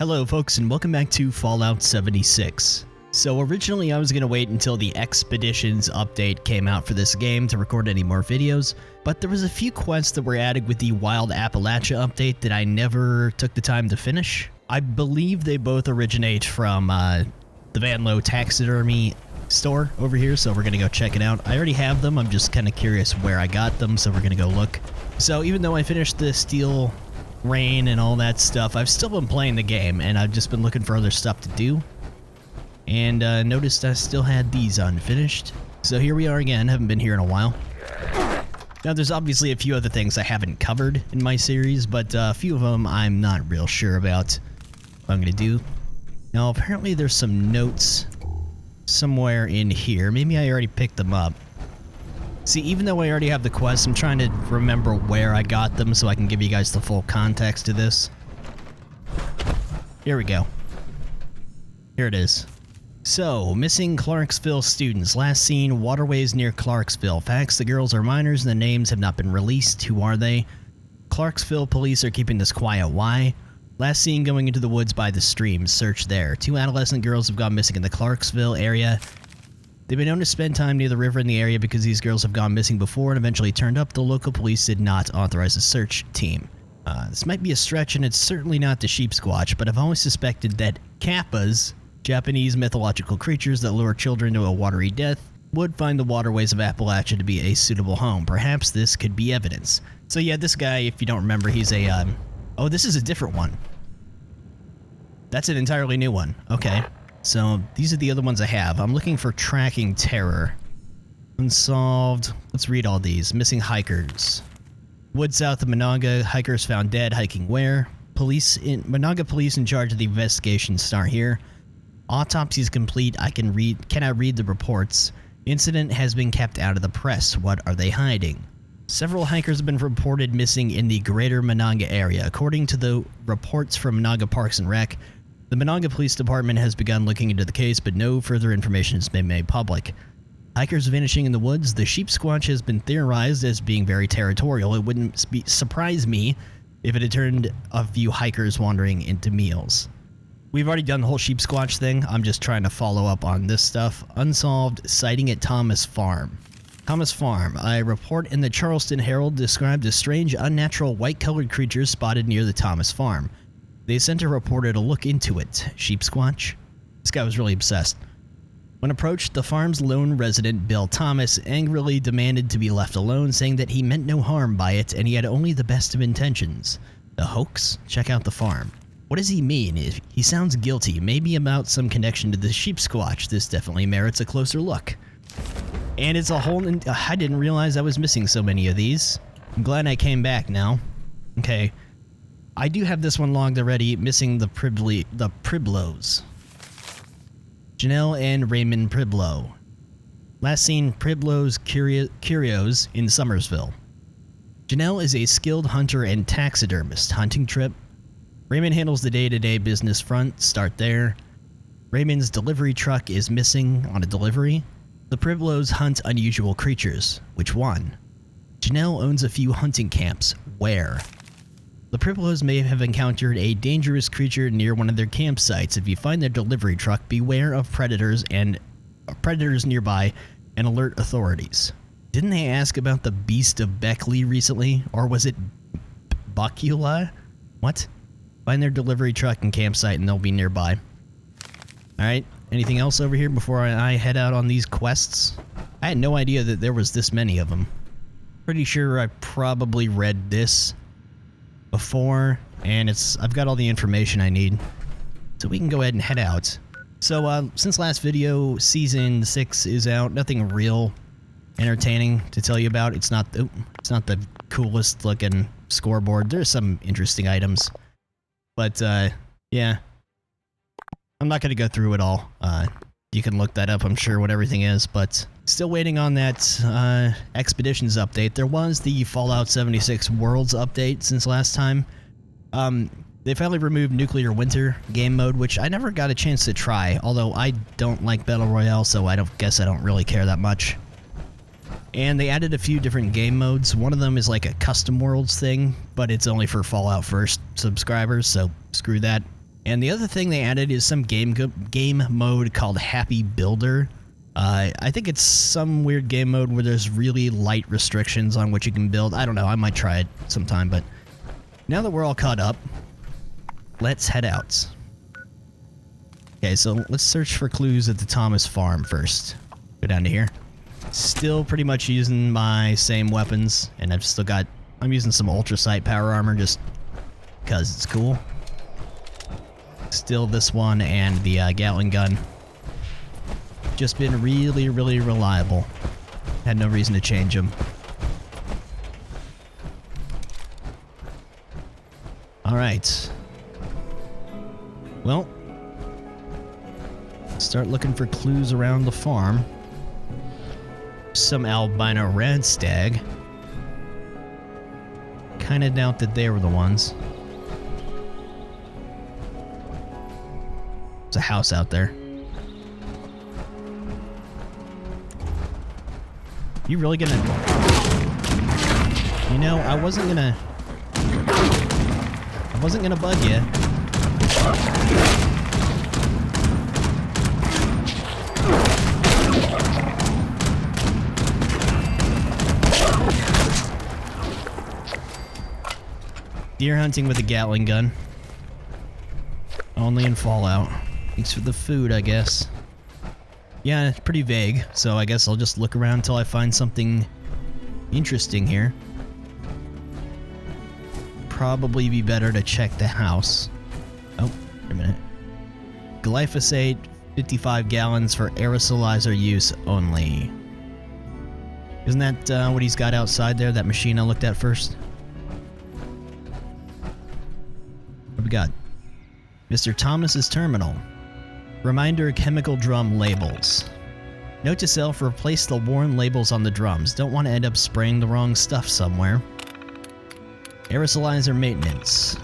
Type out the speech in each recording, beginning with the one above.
Hello folks and welcome back to Fallout 76. So originally I was going to wait until the Expeditions update came out for this game to record any more videos, but there was a few quests that were added with the Wild Appalachia update that I never took the time to finish. I believe they both originate from the Lowe Taxidermy store over here, so we're going to go check it out. I already have them, I'm just kind of curious where I got them, so we're going to go look. So even though I finished the Steel Rain and all that stuff, I've still been playing the game, and I've just been looking for other stuff to do. And noticed I still had these unfinished. So here we are again, haven't been here in a while. Now there's obviously a few other things I haven't covered in my series, but a few of them I'm not real sure about what I'm going to do. Now apparently there's some notes somewhere in here. Maybe I already picked them up. See, even though I already have the quest, I'm trying to remember where I got them so I can give you guys the full context to this. Here we go. Here it is. So, missing Clarksville students. Last seen, waterways near Clarksville. Facts, the girls are minors and the names have not been released. Who are they? Clarksville police are keeping this quiet. Why? Last seen going into the woods by the stream. Search there. 2 adolescent girls have gone missing in the Clarksville area. They've been known to spend time near the river in the area because these girls have gone missing before and eventually turned up. The local police did not authorize a search team. This might be a stretch, and it's certainly not the sheep squatch, but I've always suspected that kappas, Japanese mythological creatures that lure children to a watery death, would find the waterways of Appalachia to be a suitable home. Perhaps this could be evidence. So yeah, this guy, if you don't remember, he's a, oh, this is a different one. That's an entirely new one. Okay. So, these are the other ones I have. I'm looking for Tracking Terror. Unsolved. Let's read all these. Missing hikers. Woods south of Monaga. Hikers found dead. Hiking where? Monaga police in charge of the investigation start here. Autopsies complete. Cannot read the reports. Incident has been kept out of the press. What are they hiding? Several hikers have been reported missing in the greater Monaga area. According to the reports from Monaga Parks and Rec, the Monaga Police Department has begun looking into the case, but no further information has been made public. Hikers vanishing in the woods. The sheep squatch has been theorized as being very territorial. It wouldn't surprise me if it had turned a few hikers wandering into meals. We've already done the whole sheep squatch thing. I'm just trying to follow up on this stuff. Unsolved. Sighting at Thomas Farm. Thomas Farm. A report in the Charleston Herald described a strange, unnatural, white-colored creature spotted near the Thomas Farm. They sent a reporter to look into it. Sheep squatch? This guy was really obsessed. When approached, the farm's lone resident, Bill Thomas, angrily demanded to be left alone, saying that he meant no harm by it and he had only the best of intentions. The hoax? Check out the farm. What does he mean? He sounds guilty, maybe about some connection to the sheep squatch. This definitely merits a closer look. And it's a whole... I didn't realize I was missing so many of these. I'm glad I came back now. Okay. I do have this one logged already, missing the Priblows. Janelle and Raymond Priblow. Last seen Priblows Curios in Summersville. Janelle is a skilled hunter and taxidermist. Hunting trip. Raymond handles the day-to-day business front. Start there. Raymond's delivery truck is missing on a delivery. The Priblows hunt unusual creatures. Which one? Janelle owns a few hunting camps. Where? The Priblows may have encountered a dangerous creature near one of their campsites. If you find their delivery truck, beware of predators nearby and alert authorities. Didn't they ask about the Beast of Beckley recently? Or was it Buckula? What? Find their delivery truck and campsite and they'll be nearby. Alright, anything else over here before I head out on these quests? I had no idea that there was this many of them. Pretty sure I probably read this before, and I've got all the information I need, so we can go ahead and head out. So since last video, season 6 is out. Nothing real entertaining to tell you about. It's not the coolest looking scoreboard. There's some interesting items, but yeah, I'm not going to go through it all. You can look that up, I'm sure, what everything is, but still waiting on that Expeditions update. There was the Fallout 76 Worlds update since last time. They finally removed Nuclear Winter game mode, which I never got a chance to try, although I don't like Battle Royale, so I guess I don't really care that much. And they added a few different game modes. One of them is like a custom worlds thing, but it's only for Fallout First subscribers, so screw that. And the other thing they added is some game mode called Happy Builder. I think it's some weird game mode where there's really light restrictions on what you can build. I don't know, I might try it sometime, but now that we're all caught up, let's head out. Okay, so let's search for clues at the Thomas farm first. Go down to here. Still pretty much using my same weapons, and I'm using some ultrasight power armor just because it's cool. Still this one and the Gatling gun. Just been really, really reliable. Had no reason to change them. Alright. Well, start looking for clues around the farm. Some albino red stag. Kinda doubt that they were the ones. There's a house out there. You really gonna... You know, I wasn't gonna bug you. Deer hunting with a Gatling gun. Only in Fallout. Thanks for the food, I guess. Yeah, it's pretty vague, so I guess I'll just look around until I find something interesting here. Probably be better to check the house. Oh, wait a minute. Glyphosate, 55 gallons for aerosolizer use only. Isn't that what he's got outside there, that machine I looked at first? What do we got? Mr. Thomas's terminal. Reminder chemical drum labels. Note to self, replace the worn labels on the drums. Don't want to end up spraying the wrong stuff somewhere. Aerosolizer maintenance.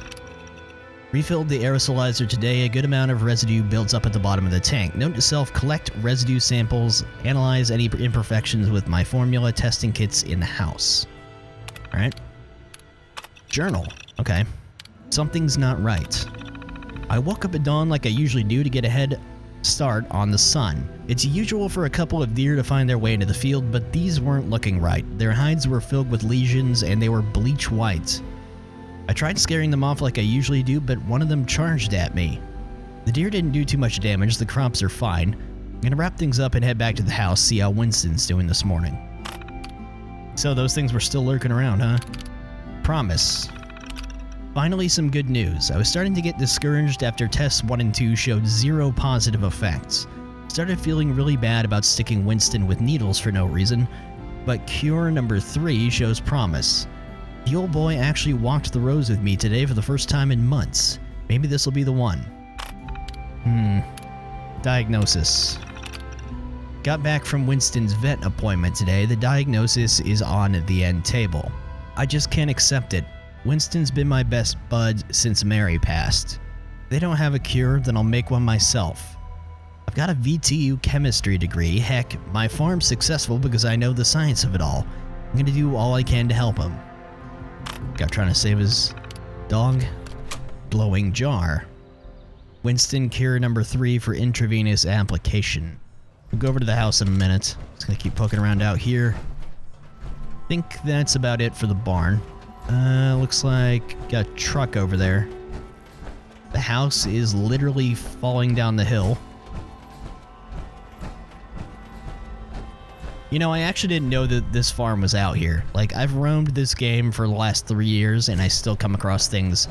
Refilled the aerosolizer today. A good amount of residue builds up at the bottom of the tank. Note to self, collect residue samples. Analyze any imperfections with my formula testing kits in the house. Alright. Journal. Okay. Something's not right. I woke up at dawn like I usually do to get a head start on the sun. It's usual for a couple of deer to find their way into the field, but these weren't looking right. Their hides were filled with lesions and they were bleach white. I tried scaring them off like I usually do, but one of them charged at me. The deer didn't do too much damage, the crops are fine. I'm gonna wrap things up and head back to the house, see how Winston's doing this morning. So those things were still lurking around, huh? Promise. Finally, some good news. I was starting to get discouraged after tests 1 and 2 showed 0 positive effects. Started feeling really bad about sticking Winston with needles for no reason, but cure number 3 shows promise. The old boy actually walked the rows with me today for the first time in months. Maybe this will be the one. Diagnosis. Got back from Winston's vet appointment today. The diagnosis is on the end table. I just can't accept it. Winston's been my best bud since Mary passed. If they don't have a cure, then I'll make one myself. I've got a VTU chemistry degree. Heck, my farm's successful because I know the science of it all. I'm gonna do all I can to help him. Guy trying to save his dog. Glowing jar. Winston cure number 3 for intravenous application. We'll go over to the house in a minute. Just gonna keep poking around out here. Think that's about it for the barn. Looks like got a truck over there. The house is literally falling down the hill. You know, I actually didn't know that this farm was out here. Like, I've roamed this game for the last 3 years, and I still come across things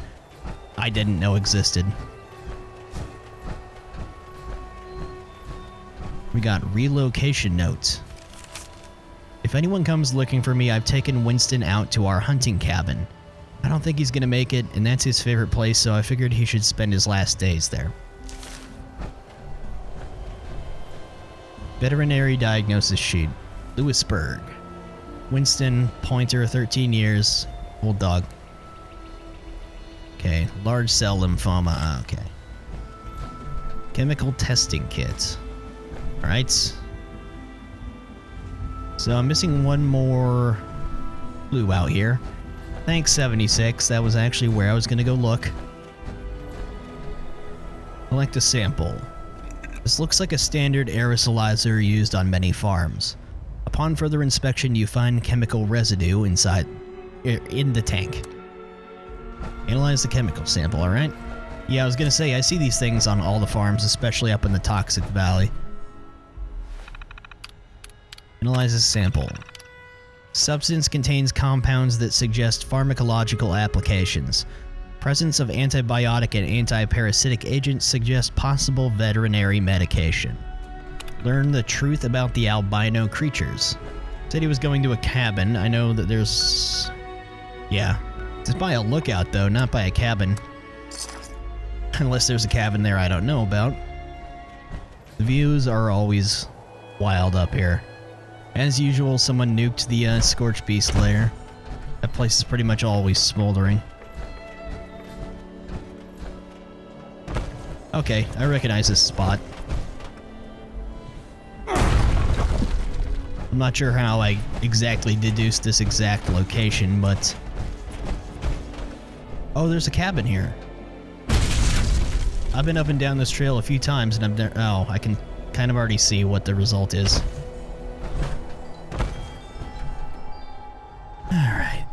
I didn't know existed. We got Relocation Notes. If anyone comes looking for me, I've taken Winston out to our hunting cabin. I don't think he's gonna make it, and that's his favorite place, so I figured he should spend his last days there. Veterinary diagnosis sheet. Lewisburg. Winston, pointer, 13 years, old dog. Okay, large cell lymphoma, okay. Chemical testing kit. Alright. So I'm missing one more clue out here. Thanks, 76. That was actually where I was gonna go look. Collect a sample. This looks like a standard aerosolizer used on many farms. Upon further inspection, you find chemical residue in the tank. Analyze the chemical sample, alright? Yeah, I was gonna say, I see these things on all the farms, especially up in the Toxic Valley. Analyze the sample. Substance contains compounds that suggest pharmacological applications. Presence of antibiotic and anti-parasitic agents suggest possible veterinary medication. Learn the truth about the albino creatures. Said he was going to a cabin. I know that there's... Yeah. It's by a lookout, though, not by a cabin. Unless there's a cabin there I don't know about. The views are always wild up here. As usual, someone nuked the Scorched Beast lair. That place is pretty much always smoldering. Okay, I recognize this spot. I'm not sure how I exactly deduced this exact location, but... Oh, there's a cabin here. I've been up and down this trail a few times, and I'm there. Oh, I can kind of already see what the result is. Alright.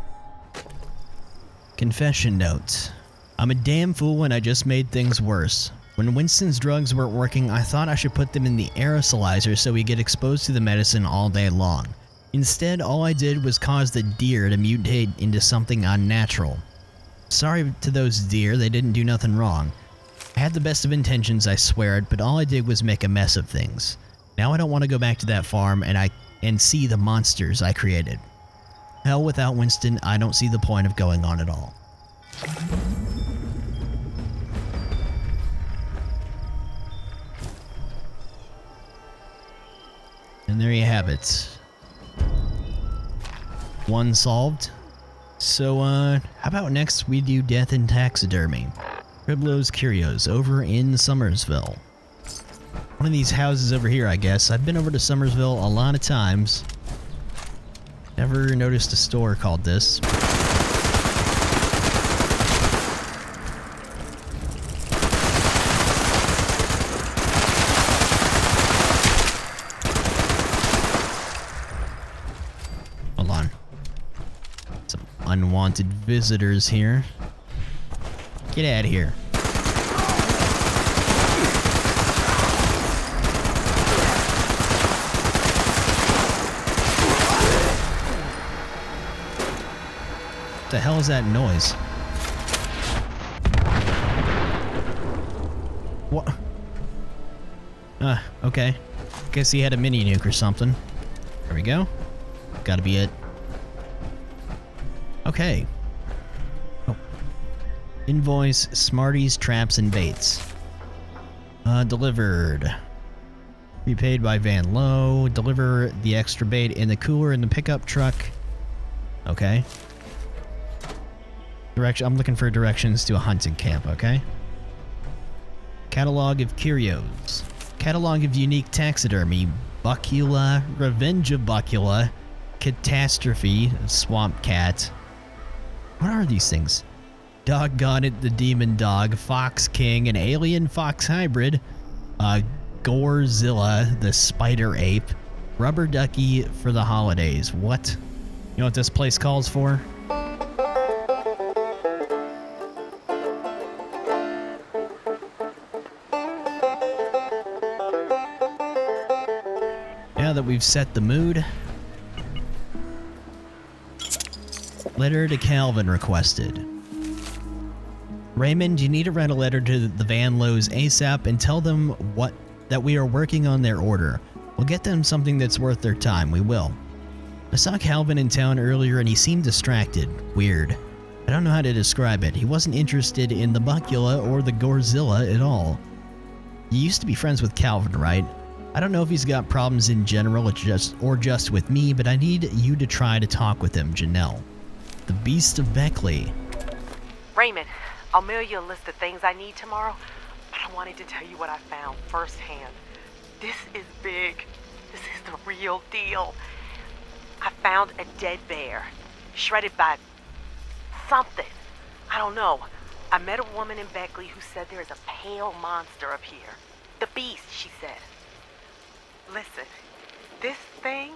Confession note. I'm a damn fool and I just made things worse. When Winston's drugs weren't working, I thought I should put them in the aerosolizer so we get exposed to the medicine all day long. Instead, all I did was cause the deer to mutate into something unnatural. Sorry to those deer, they didn't do nothing wrong. I had the best of intentions, I swear it, but all I did was make a mess of things. Now I don't want to go back to that farm and see the monsters I created. Hell, without Winston, I don't see the point of going on at all. And there you have it. One solved. So, how about next we do Death and Taxidermy? Criblo's Curios over in Summersville. One of these houses over here, I guess. I've been over to Summersville a lot of times. Never noticed a store called this. Hold on. Some unwanted visitors here. Get out of here. What the hell is that noise? What? Okay. Guess he had a mini nuke or something. There we go. Gotta be it. Okay. Oh. Invoice, Smarties, Traps, and Baits. Delivered. Repaid by Van Lowe. Deliver the extra bait in the cooler in the pickup truck. Okay. I'm looking for directions to a hunting camp, okay? Catalog of Curios. Catalog of unique taxidermy. Buccula, Revenge of Buccula, Catastrophe, Swamp Cat. What are these things? Doggone it, the Demon Dog, Fox King, an Alien Fox Hybrid, Gorezilla, the Spider Ape, Rubber Ducky for the holidays. What? You know what this place calls for? Now that we've set the mood, letter to Calvin requested. Raymond, you need to write a letter to the Van Lowe's ASAP and tell them that we are working on their order. We'll get them something that's worth their time, we will. I saw Calvin in town earlier and he seemed distracted. Weird. I don't know how to describe it. He wasn't interested in the Buccula or the Gorezilla at all. You used to be friends with Calvin, right? I don't know if he's got problems in general or just with me, but I need you to try to talk with him, Janelle. The Beast of Beckley. Raymond, I'll mail you a list of things I need tomorrow, but I wanted to tell you what I found firsthand. This is big. This is the real deal. I found a dead bear, shredded by something. I don't know. I met a woman in Beckley who said there is a pale monster up here. The Beast, she said. Listen, this thing,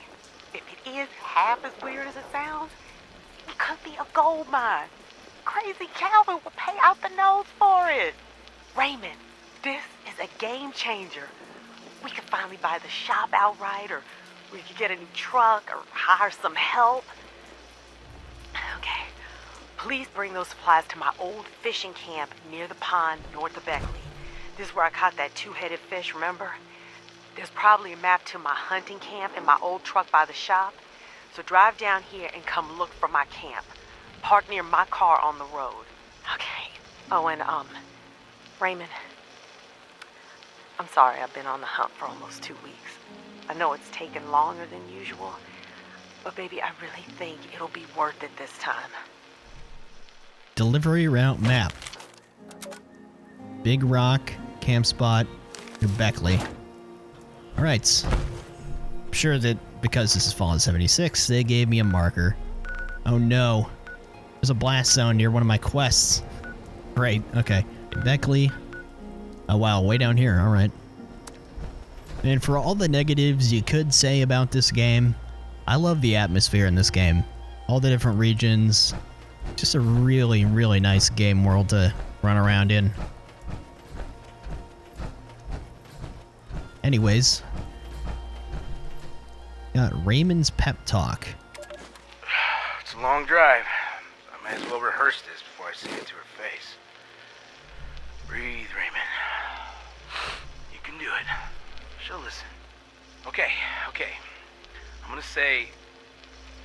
if it is half as weird as it sounds, it could be a gold mine. Crazy Calvin would pay out the nose for it. Raymond, this is a game changer. We could finally buy the shop outright, or we could get a new truck, or hire some help. Okay, please bring those supplies to my old fishing camp near the pond north of Beckley. This is where I caught that two-headed fish, remember? There's probably a map to my hunting camp in my old truck by the shop. So drive down here and come look for my camp. Park near my car on the road. Okay. Oh, and, Raymond, I'm sorry I've been on the hunt for almost 2 weeks. I know it's taken longer than usual, but baby, I really think it'll be worth it this time. Delivery route map. Big Rock, camp spot, near Beckley. Alright. I'm sure that because this is Fallout 76, they gave me a marker. Oh no. There's a blast zone near one of my quests. Great, okay. Beckley. Oh wow, way down here, alright. And for all the negatives you could say about this game, I love the atmosphere in this game. All the different regions. Just a really, really nice game world to run around in. Anyways, got Raymond's pep talk. It's a long drive. I might as well rehearse this before I say it to her face. Breathe, Raymond. You can do it. She'll listen. Okay. I'm gonna say,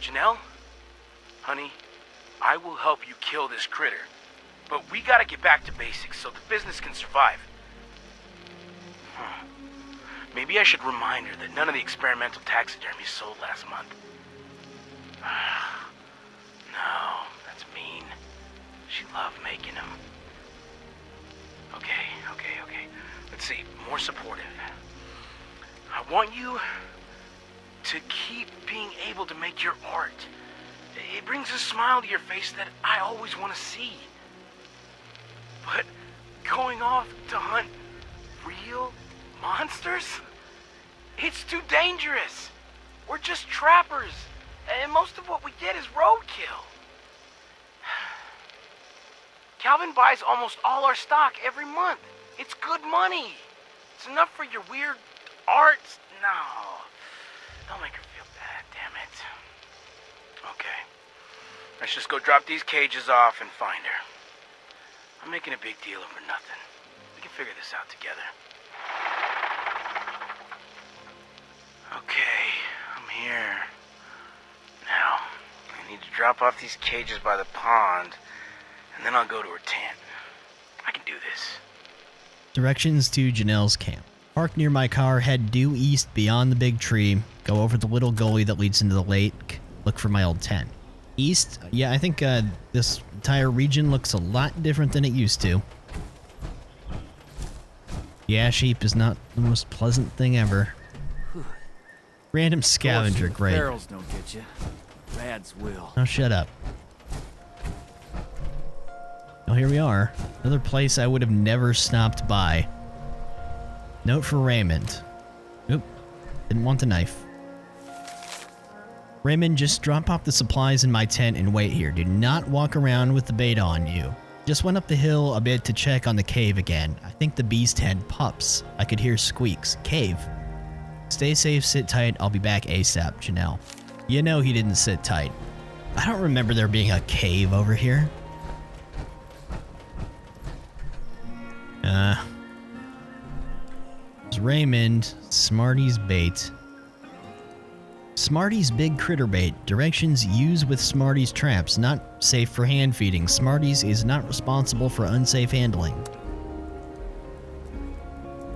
Janelle, honey, I will help you kill this critter. But we gotta get back to basics so the business can survive. Maybe I should remind her that none of the experimental taxidermy sold last month. No, that's mean. She loved making them. Okay. Let's see, more supportive. I want you to keep being able to make your art. It brings a smile to your face that I always want to see. But going off to hunt real monsters? It's too dangerous. We're just trappers, and most of what we get is roadkill. Calvin buys almost all our stock every month. It's good money. It's enough for your weird art. No, don't make her feel bad, damn it. Okay, let's just go drop these cages off and find her. I'm making a big deal over nothing. We can figure this out together. Okay, I'm here. Now, I need to drop off these cages by the pond, and then I'll go to her tent. I can do this. Directions to Janelle's camp. Park near my car, head due east beyond the big tree, go over the little gully that leads into the lake, look for my old tent. East? Yeah, I think this entire region looks a lot different than it used to. The ash heap is not the most pleasant thing ever. Random scavenger, great. Barrels don't get you. Bads will. Oh, shut up. Oh, here we are. Another place I would have never stopped by. Note for Raymond. Oop. Didn't want the knife. Raymond, just drop off the supplies in my tent and wait here. Do not walk around with the bait on you. Just went up the hill a bit to check on the cave again. I think the beast had pups. I could hear squeaks. Cave. Stay safe, sit tight. I'll be back ASAP, Janelle. You know he didn't sit tight. I don't remember there being a cave over here. It's Raymond, Smarty's bait. Smarty's big critter bait. Directions: use with Smarty's traps. Not safe for hand feeding. Smarty's is not responsible for unsafe handling.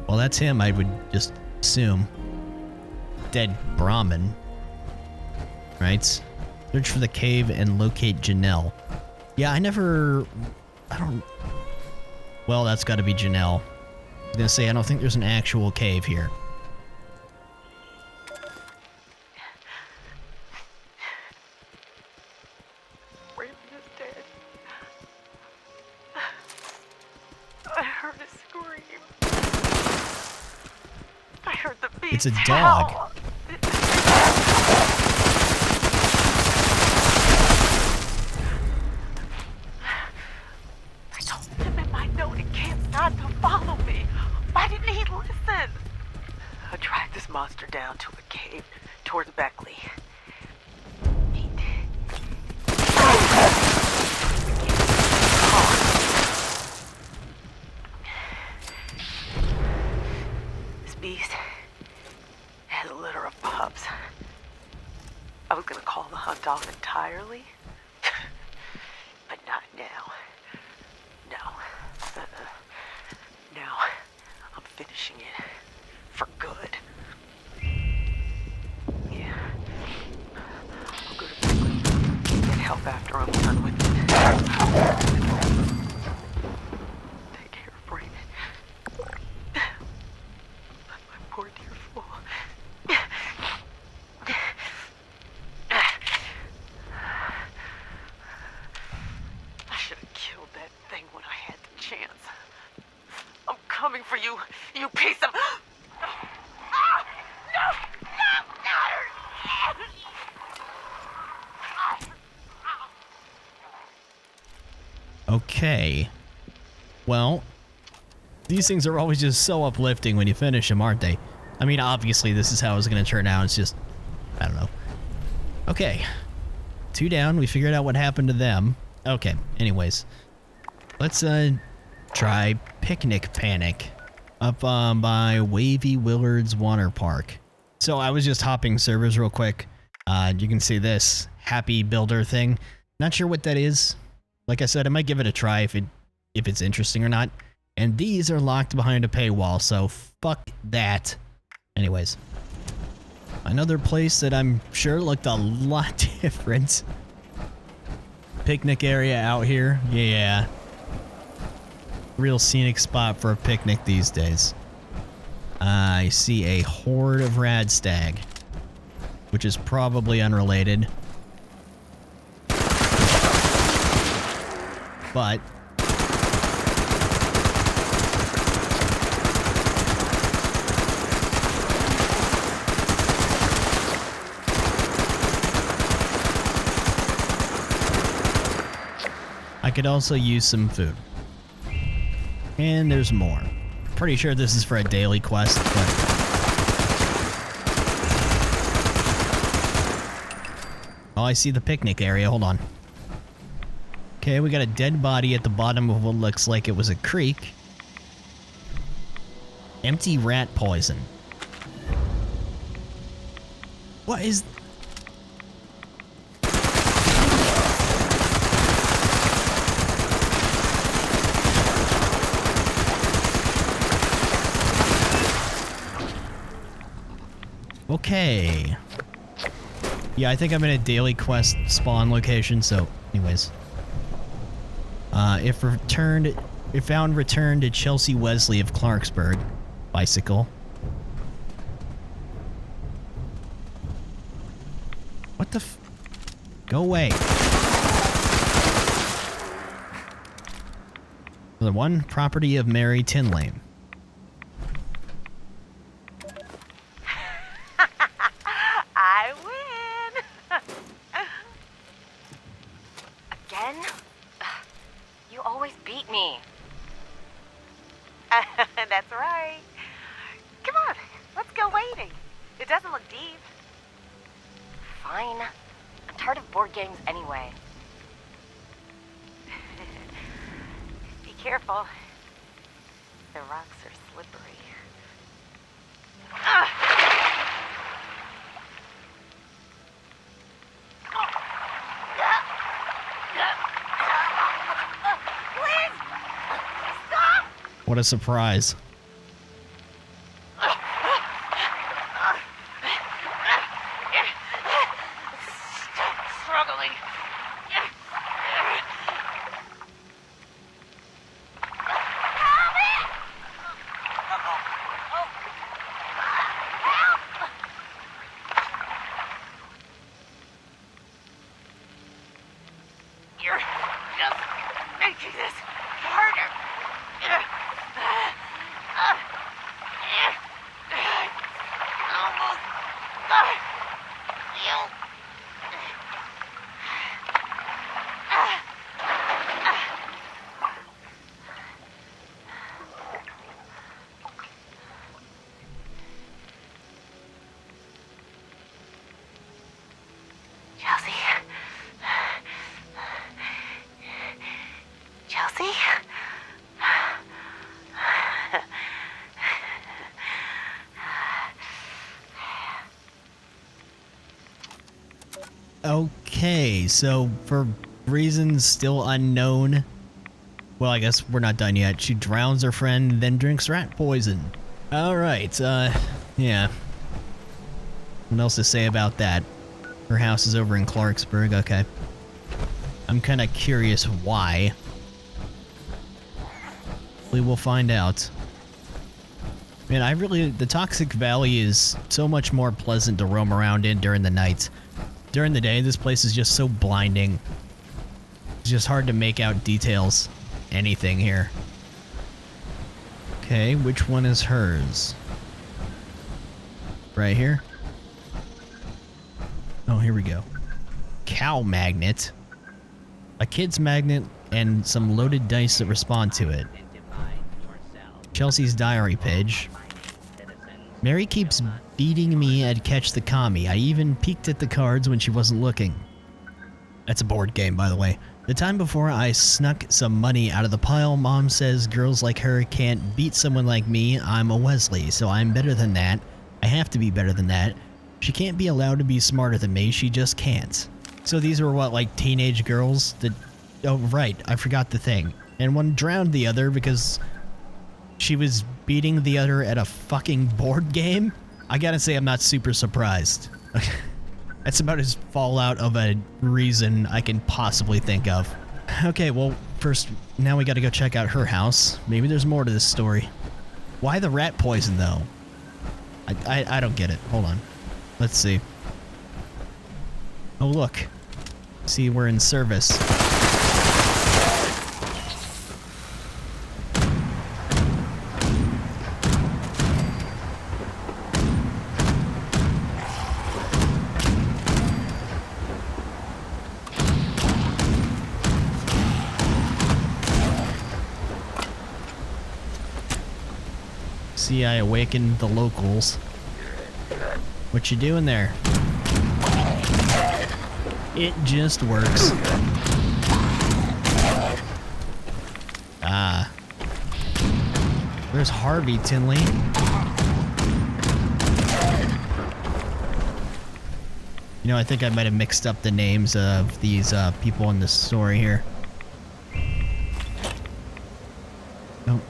Well, that's him, I would just assume. Dead Brahmin. Right? Search for the cave and locate Janelle. Yeah, I don't... Well, that's gotta be Janelle. I was gonna say, I don't think there's an actual cave here. Raymond is dead. It's a dog. I told him in my note it can't start to follow me. Why didn't he listen? I dragged this monster down to a cave towards Beckley. He did. This beast has a litter of pups. I was gonna call the hunt off entirely, but not now. No. Now, I'm finishing it. For good. Yeah. I'll go to Brooklyn. Get help after I'm done with it. Take care of Raymond. My poor dear fool. I should have killed that thing when I had the chance. I'm coming for you, you piece of... Okay. Well, these things are always just so uplifting when you finish them, aren't they? I mean, obviously this is how it's going to turn out. It's just, I don't know. Okay. 2 down. We figured out what happened to them. Okay. Anyways. Let's, try Picnic Panic up by Wavy Willard's Water Park. So I was just hopping servers real quick. You can see this Happy Builder thing. Not sure what that is. Like I said, I might give it a try if it's interesting or not. And these are locked behind a paywall, so fuck that. Anyways. Another place that I'm sure looked a lot different. Picnic area out here. Yeah. Real scenic spot for a picnic these days. I see a horde of radstag, which is probably unrelated. But I could also use some food. And there's more. Pretty sure this is for a daily quest, but... Oh, I see the picnic area. Hold on. Okay, we got a dead body at the bottom of what looks like it was a creek. Empty rat poison. What is... Okay. Yeah, I think I'm in a daily quest spawn location, so anyways. If found, return to Chelsea Wesley of Clarksburg. Bicycle. What the f... Go away. Another one. Property of Mary Tinlane. I win! Again? You always beat me. That's right. Come on, let's go waiting. It doesn't look deep. Fine. I'm tired of board games anyway. Be careful. The rocks are slippery. What a surprise. Struggling. You're just making this harder. Okay, so for reasons still unknown, well, I guess we're not done yet. She drowns her friend, then drinks rat poison. Alright, yeah. What else to say about that? Her house is over in Clarksburg, okay. I'm kinda curious why. We will find out. Man, the Toxic Valley is so much more pleasant to roam around in during the night. During the day, this place is just so blinding. It's just hard to make out details. Anything here. Okay, which one is hers? Right here? Oh, here we go. Cow magnet. A kid's magnet and some loaded dice that respond to it. Chelsea's diary page. Mary keeps beating me at Catch the Commie. I even peeked at the cards when she wasn't looking. That's a board game, by the way. The time before I snuck some money out of the pile, Mom says girls like her can't beat someone like me. I'm a Wesley, so I'm better than that. I have to be better than that. She can't be allowed to be smarter than me. She just can't. So these were what, like teenage girls that... Oh, right. I forgot the thing. And one drowned the other because she was beating the other at a fucking board game? I gotta say, I'm not super surprised. That's about as fallout of a reason I can possibly think of. Okay, well, first, now we gotta go check out her house. Maybe there's more to this story. Why the rat poison, though? I don't get it. Hold on. Let's see. Oh, look. See, we're in service. See, I awakened the locals. What you doing there? It just works. Ah. There's Harvey Tinley. You know, I think I might have mixed up the names of these people in this story here. Nope.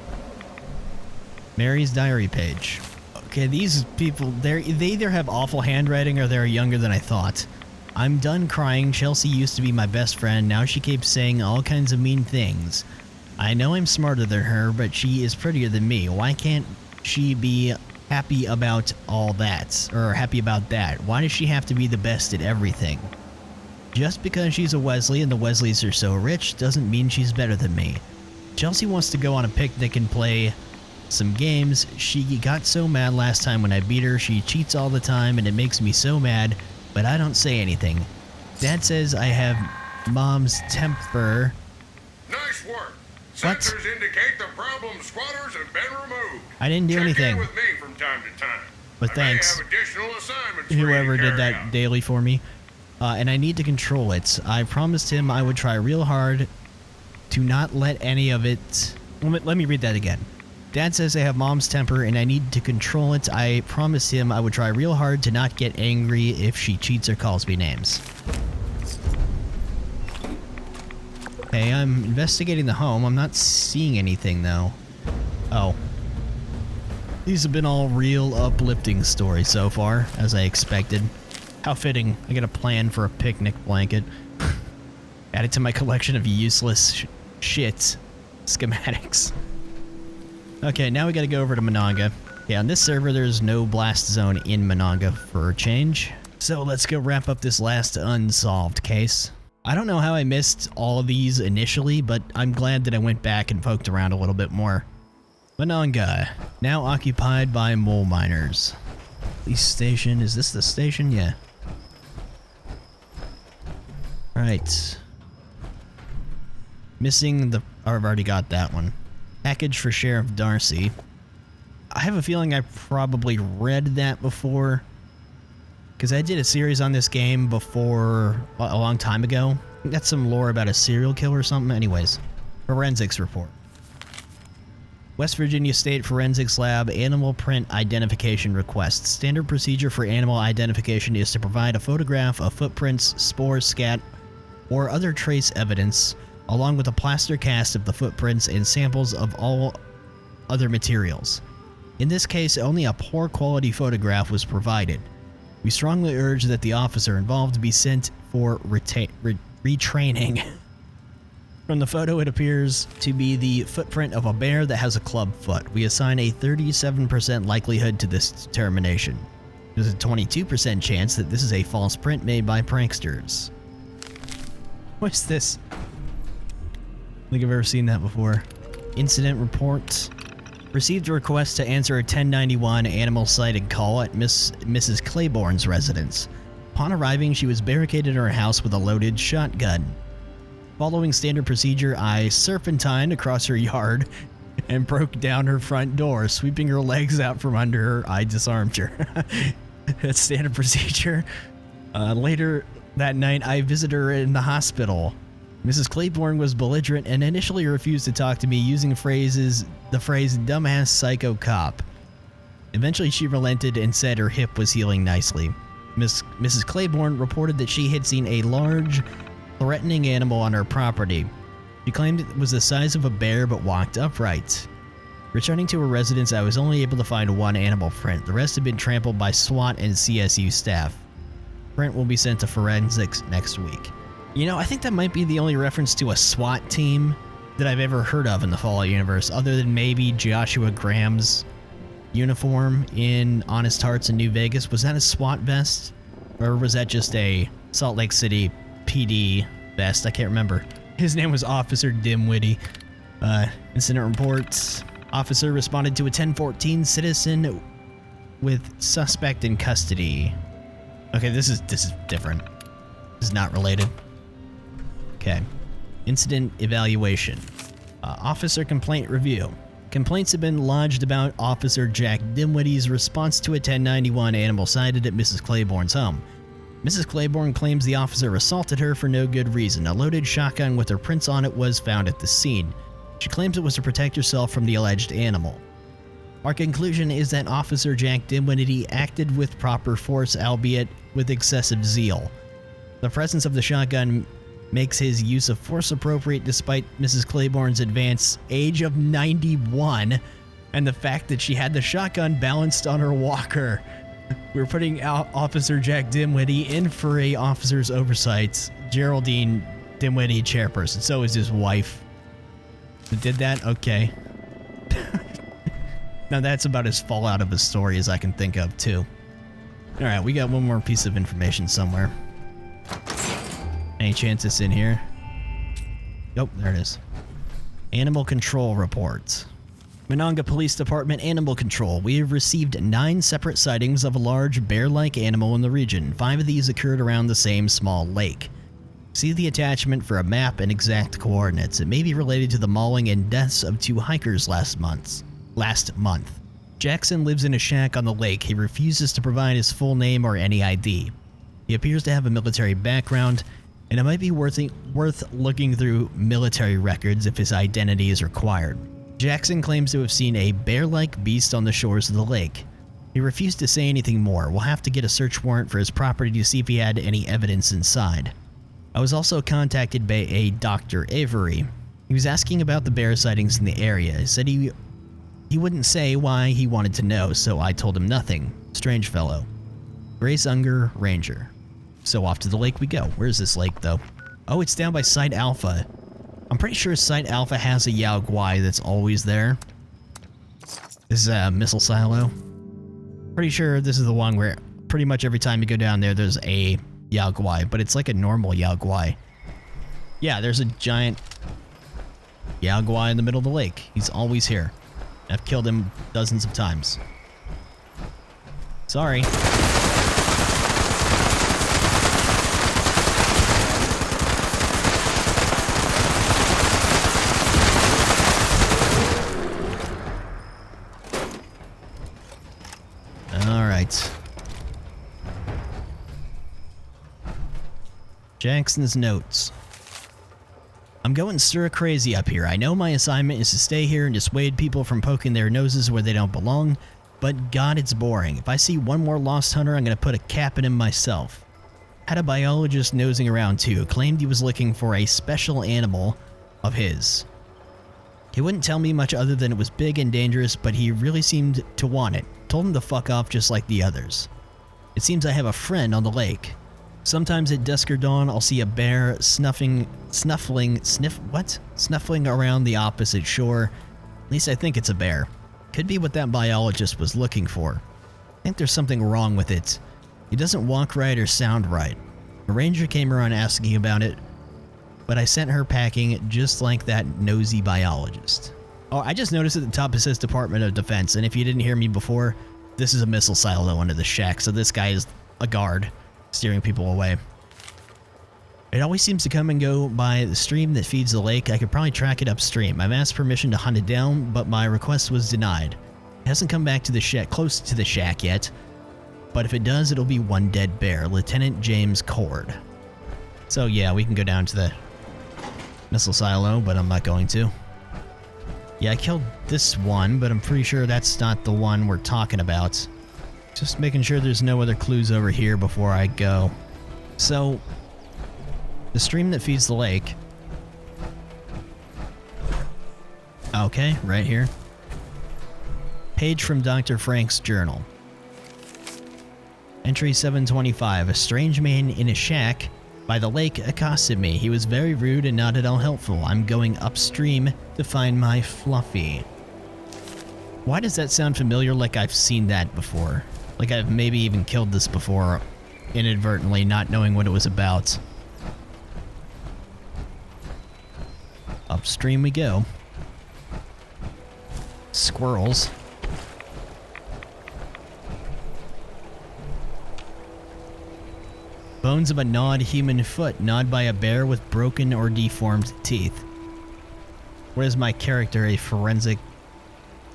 Mary's diary page. Okay, these people, they either have awful handwriting or they're younger than I thought. I'm done crying. Chelsea used to be my best friend. Now she keeps saying all kinds of mean things. I know I'm smarter than her, but she is prettier than me. Why can't she be happy about all that? Or happy about that? Why does she have to be the best at everything? Just because she's a Wesley and the Wesleys are so rich doesn't mean she's better than me. Chelsea wants to go on a picnic and play some games. She got so mad last time when I beat her. She cheats all the time and it makes me so mad, but I don't say anything. Dad says I have Mom's temper. Nice work. What? Sensors indicate the problem squatters have been removed. I didn't do anything. Check in with me from time to time. But thanks, I may have additional assignments for you whoever to did carry that out. daily for me. And I need to control it. I promised him I would try real hard to not let any of it... Let me read that again. Dad says I have Mom's temper and I need to control it. I promised him I would try real hard to not get angry if she cheats or calls me names. Okay, I'm investigating the home. I'm not seeing anything, though. Oh. These have been all real uplifting stories so far, as I expected. How fitting. I got a plan for a picnic blanket. Add it to my collection of useless shit schematics. Okay, now we gotta go over to Monongah. Yeah, on this server, there's no blast zone in Monongah for a change. So let's go wrap up this last unsolved case. I don't know how I missed all of these initially, but I'm glad that I went back and poked around a little bit more. Monongah, now occupied by mole miners. Police station, is this the station? Yeah. Right. Missing the... Oh, I've already got that one. Package for Sheriff Darcy. I have a feeling I probably read that before, because I did a series on this game before a long time ago. I think that's some lore about a serial killer or something. Anyways, forensics report. West Virginia State Forensics Lab animal print identification request. Standard procedure for animal identification is to provide a photograph of footprints, spores, scat, or other trace evidence, along with a plaster cast of the footprints and samples of all other materials. In this case, only a poor quality photograph was provided. We strongly urge that the officer involved be sent for retraining. From the photo, it appears to be the footprint of a bear that has a club foot. We assign a 37% likelihood to this determination. There's a 22% chance that this is a false print made by pranksters. What's this? I think I've ever seen that before. Incident report. Received a request to answer a 1091 animal sighted call at Mrs. Claiborne's residence. Upon arriving, she was barricaded in her house with a loaded shotgun. Following standard procedure, I serpentined across her yard and broke down her front door. Sweeping her legs out from under her, I disarmed her. That's standard procedure. Later that night, I visited her in the hospital. Mrs. Claiborne was belligerent and initially refused to talk to me, using the phrase dumbass psycho cop. Eventually, she relented and said her hip was healing nicely. Mrs. Claiborne reported that she had seen a large, threatening animal on her property. She claimed it was the size of a bear but walked upright. Returning to her residence, I was only able to find one animal print. The rest had been trampled by SWAT and CSU staff. Print will be sent to forensics next week. You know, I think that might be the only reference to a SWAT team that I've ever heard of in the Fallout universe, other than maybe Joshua Graham's uniform in Honest Hearts in New Vegas. Was that a SWAT vest? Or was that just a Salt Lake City PD vest? I can't remember. His name was Officer Dimwitty. Incident reports. Officer responded to a 1014 citizen with suspect in custody. Okay, this is different. This is not related. Okay. Incident evaluation. Officer complaint review. Complaints have been lodged about Officer Jack Dimwitty's response to a 1091 animal sighted at Mrs. Claiborne's home. Mrs. Claiborne claims the officer assaulted her for no good reason. A loaded shotgun with her prints on it was found at the scene. She claims it was to protect herself from the alleged animal. Our conclusion is that Officer Jack Dimwitty acted with proper force, albeit with excessive zeal. The presence of the shotgun makes his use of force appropriate despite Mrs. Claiborne's advanced age of 91 and the fact that she had the shotgun balanced on her walker. We're putting out Officer Jack Dimwitty in for a officer's oversight. Geraldine Dimwitty, chairperson. So is his wife. Who did that? Okay. Now that's about as fallout of a story as I can think of, too. Alright, we got one more piece of information somewhere. Any chance it's in here? Nope, there it is. Animal Control Reports. Monongah Police Department Animal Control. We have received 9 separate sightings of a large bear-like animal in the region. 5 of these occurred around the same small lake. See the attachment for a map and exact coordinates. It may be related to the mauling and deaths of 2 hikers last month. Jackson lives in a shack on the lake. He refuses to provide his full name or any ID. He appears to have a military background, and it might be worth looking through military records if his identity is required. Jackson claims to have seen a bear-like beast on the shores of the lake. He refused to say anything more. We'll have to get a search warrant for his property to see if he had any evidence inside. I was also contacted by a Dr. Avery. He was asking about the bear sightings in the area. He said he wouldn't say why he wanted to know, so I told him nothing. Strange fellow. Grace Unger, Ranger. So off to the lake we go. Where's this lake, though? Oh, it's down by Site Alpha. I'm pretty sure Site Alpha has a Yao Guai that's always there. This is a missile silo. Pretty sure this is the one where pretty much every time you go down there, there's a Yao Guai, but it's like a normal Yao Guai. Yeah, there's a giant Yao Guai in the middle of the lake. He's always here. I've killed him dozens of times. Sorry. Alright. Jackson's notes. I'm going stir crazy up here. I know my assignment is to stay here and dissuade people from poking their noses where they don't belong, but God, it's boring. If I see one more lost hunter, I'm going to put a cap in him myself. Had a biologist nosing around too, claimed he was looking for a special animal of his. He wouldn't tell me much other than it was big and dangerous, but he really seemed to want it. Told him to fuck off just like the others. It seems I have a friend on the lake. Sometimes at dusk or dawn, I'll see a bear snuffling around the opposite shore. At least I think it's a bear. Could be what that biologist was looking for. I think there's something wrong with it. He doesn't walk right or sound right. A ranger came around asking about it, but I sent her packing just like that nosy biologist. Oh, I just noticed at the top it says Department of Defense, and if you didn't hear me before, this is a missile silo under the shack, so this guy is a guard, steering people away. It always seems to come and go by the stream that feeds the lake. I could probably track it upstream. I've asked permission to hunt it down, but my request was denied. It hasn't come back to the shack, close to the shack yet, but if it does, it'll be one dead bear. Lieutenant James Cord. So yeah, we can go down to the missile silo, but I'm not going to. Yeah, I killed this one, but I'm pretty sure that's not the one we're talking about. Just making sure there's no other clues over here before I go. So, the stream that feeds the lake. Okay, right here. Page from Dr. Frank's journal. Entry 725. A strange man in a shack by the lake accosted me. He was very rude and not at all helpful. I'm going upstream to find my Fluffy. Why does that sound familiar, like I've seen that before? Like I've maybe even killed this before, inadvertently, not knowing what it was about. Upstream we go. Squirrels. Bones of a gnawed human foot, gnawed by a bear with broken or deformed teeth. What is my character? A forensic...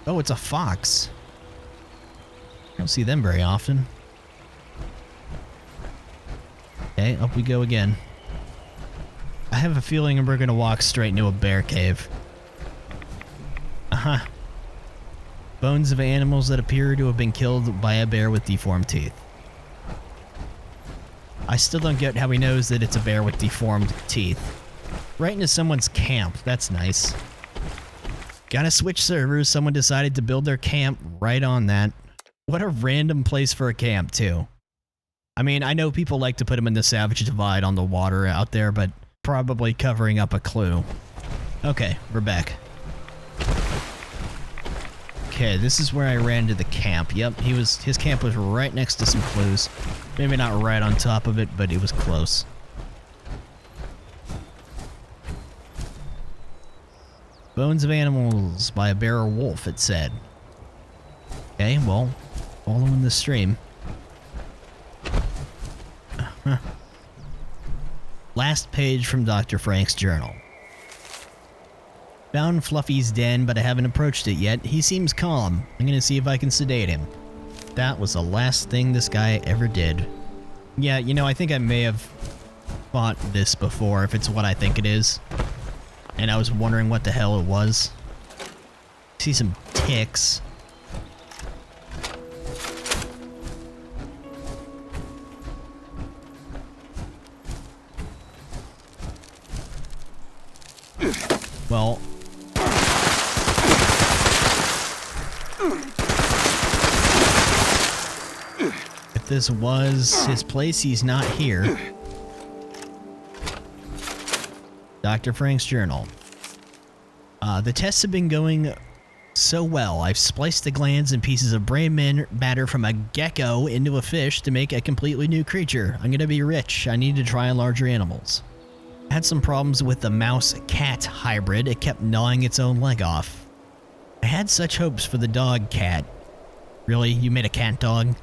Oh, it's a fox. I don't see them very often. Okay, up we go again. I have a feeling we're gonna walk straight into a bear cave. Uh-huh. Bones of animals that appear to have been killed by a bear with deformed teeth. I still don't get how he knows that it's a bear with deformed teeth. Right into someone's camp. That's nice. Gotta switch servers. Someone decided to build their camp right on that. What a random place for a camp, too. I mean, I know people like to put them in the Savage Divide on the water out there, but probably covering up a clue. Okay, we're back. Okay, this is where I ran into the camp. Yep, his camp was right next to some clues. Maybe not right on top of it, but it was close. Bones of animals by a bear or wolf, it said. Okay, well, following the stream. Last page from Dr. Frank's journal. Found Fluffy's den, but I haven't approached it yet. He seems calm. I'm gonna see if I can sedate him. That was the last thing this guy ever did. Yeah, you know, I think I may have fought this before, if it's what I think it is. And I was wondering what the hell it was. See some ticks. Well... if this was his place, he's not here. Dr. Frank's journal. The tests have been going so well. I've spliced the glands and pieces of brain matter from a gecko into a fish to make a completely new creature. I'm gonna be rich. I need to try larger animals. I had some problems with the mouse-cat hybrid. It kept gnawing its own leg off. I had such hopes for the dog-cat. Really? You made a cat dog?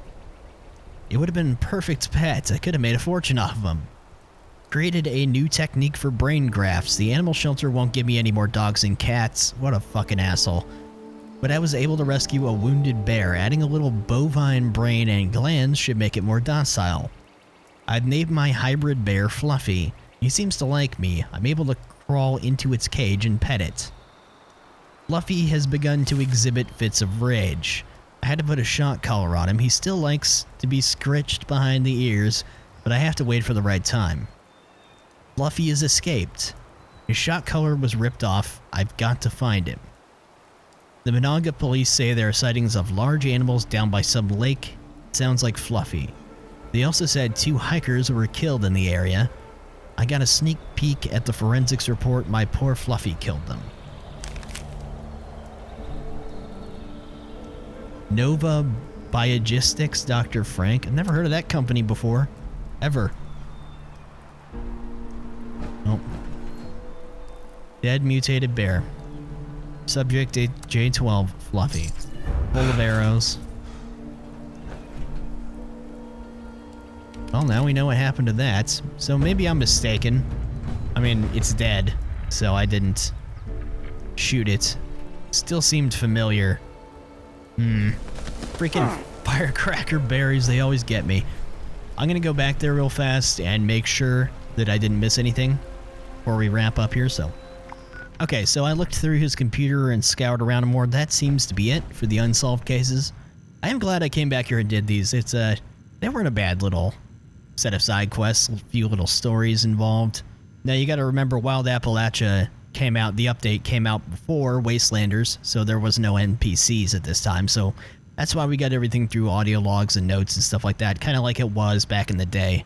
It would have been perfect pet. I could have made a fortune off of them. Created a new technique for brain grafts. The animal shelter won't give me any more dogs and cats. What a fucking asshole. But I was able to rescue a wounded bear. Adding a little bovine brain and glands should make it more docile. I've named my hybrid bear Fluffy. He seems to like me. I'm able to crawl into its cage and pet it. Fluffy has begun to exhibit fits of rage. I had to put a shock collar on him. He still likes to be scritched behind the ears, but I have to wait for the right time. Fluffy has escaped. His shock collar was ripped off. I've got to find him. The Monongah police say there are sightings of large animals down by some lake. Sounds like Fluffy. They also said 2 hikers were killed in the area. I got a sneak peek at the forensics report. My poor Fluffy killed them. Nova Biogistics, Dr. Frank. I've never heard of that company before. Ever. Nope. Dead mutated bear. Subject J12, Fluffy. Full of arrows. Well, now we know what happened to that. So maybe I'm mistaken. I mean, it's dead, so I didn't shoot it. Still seemed familiar. Freaking firecracker berries, they always get me. I'm gonna go back there real fast and make sure that I didn't miss anything before we wrap up here, so. Okay, so I looked through his computer and scoured around him more. That seems to be it for the unsolved cases. I am glad I came back here and did these. They weren't a bad little set of side quests, a few little stories involved. Now you gotta remember Wild Appalachia came out, the update came out before Wastelanders, so there was no NPCs at this time, so that's why we got everything through audio logs and notes and stuff like that, kind of like it was back in the day.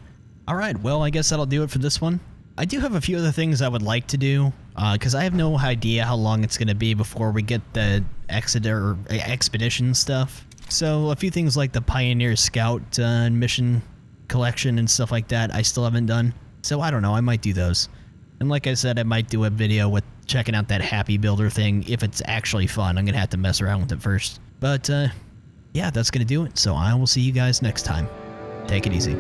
Alright, well, I guess that'll do it for this one. I do have a few other things I would like to do, because I have no idea how long it's going to be before we get the expedition stuff. So a few things like the Pioneer Scout mission collection and stuff like that I still haven't done. So I don't know, I might do those. And like I said, I might do a video with checking out that Happy Builder thing if it's actually fun. I'm going to have to mess around with it first. But yeah, that's going to do it. So I will see you guys next time. Take it easy.